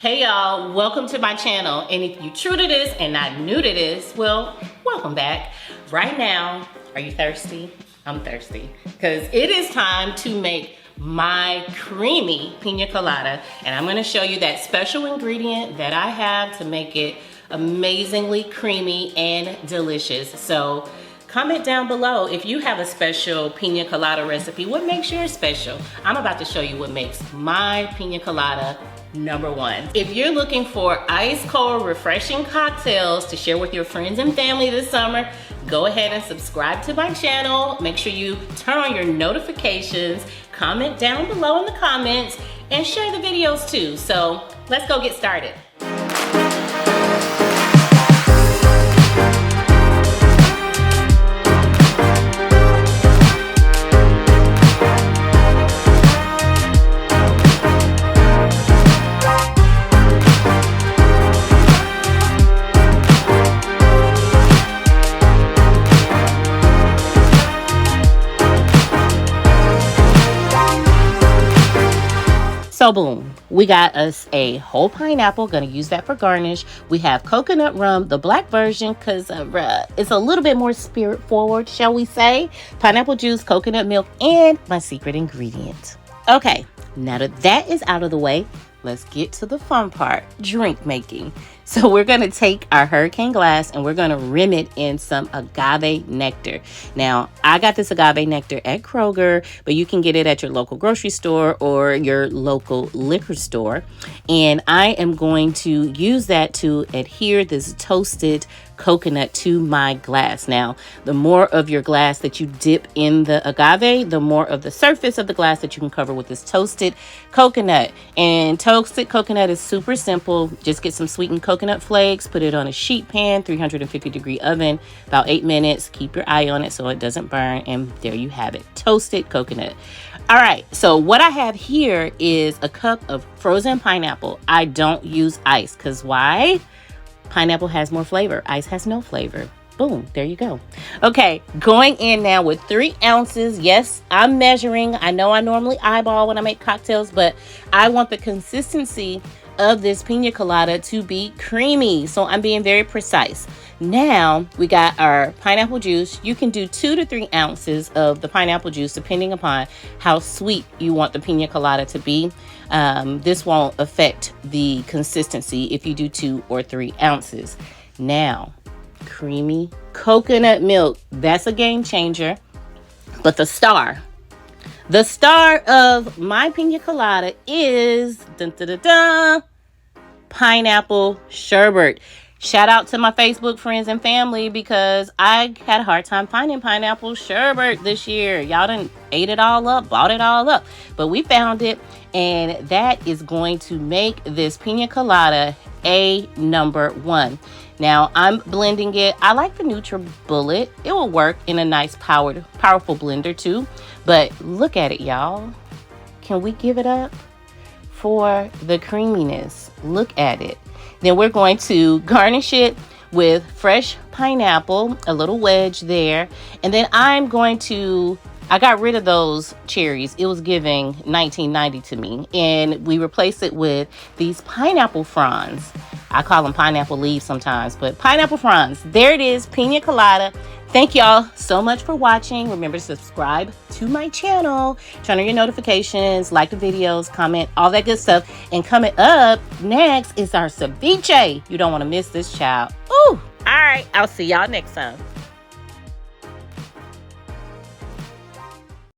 Hey y'all, welcome to my channel. And if you're true to this and not new to this, well, welcome back. Right now, are you thirsty? I'm thirsty because it is time to make my creamy piña colada. And I'm gonna show you that special ingredient that I have to make it amazingly creamy and delicious. So comment down below if you have a special piña colada recipe. What makes yours special? I'm about to show you what makes my piña colada #1. If you're looking for ice cold refreshing cocktails to share with your friends and family this summer, go ahead and subscribe to my channel. Make sure you turn on your notifications, comment down below in the comments, and share the videos too. So let's go get started. So boom, we got us a whole pineapple, gonna use that for garnish. We have coconut rum, the black version, because it's a little bit more spirit forward, shall we say. Pineapple juice, coconut milk, and my secret ingredient. Okay, now that is out of the way, let's get to the fun part, drink making. So we're gonna take our hurricane glass and we're gonna rim it in some agave nectar. Now, I got this agave nectar at Kroger, but you can get it at your local grocery store or your local liquor store. And I am going to use that to adhere this toasted coconut to my glass. Now, the more of your glass that you dip in the agave, the more of the surface of the glass that you can cover with this toasted coconut. And toasted coconut is super simple. Just get some sweetened coconut flakes, put it on a sheet pan, 350-degree oven, about 8 minutes. Keep your eye on it so it doesn't burn, and there you have it, toasted coconut. All right, so what I have here is a cup of frozen pineapple. I don't use ice, because why? Pineapple has more flavor. Ice has no flavor. Boom, there you go. Okay, going in now with 3 ounces. Yes, I'm measuring. I know I normally eyeball when I make cocktails, but I want the consistency of this piña colada to be creamy. So I'm being very precise. Now we got our pineapple juice. You can do 2 to 3 ounces of the pineapple juice depending upon how sweet you want the piña colada to be. This won't affect the consistency if you do 2 or 3 ounces. Now, creamy coconut milk. That's a game changer. But the star of my piña colada is dun, dun, dun, dun, pineapple sherbet. Shout out to my Facebook friends and family because I had a hard time finding pineapple sherbet this year. Y'all done ate it all up, bought it all up. But we found it, and that is going to make this piña colada a #1. Now, I'm blending it. I like the NutriBullet. It will work in a nice powerful blender too. But look at it, y'all. Can we give it up for the creaminess? Look at it. Then we're going to garnish it with fresh pineapple, a little wedge there. And then I got rid of those cherries. It was giving 1990 to me. And we replaced it with these pineapple fronds. I call them pineapple leaves sometimes, but pineapple fronds. There it is, piña colada. Thank y'all so much for watching. Remember to subscribe to my channel, turn on your notifications, like the videos, comment, all that good stuff. And coming up next is our ceviche. You don't want to miss this, child. Ooh, all right, I'll see y'all next time.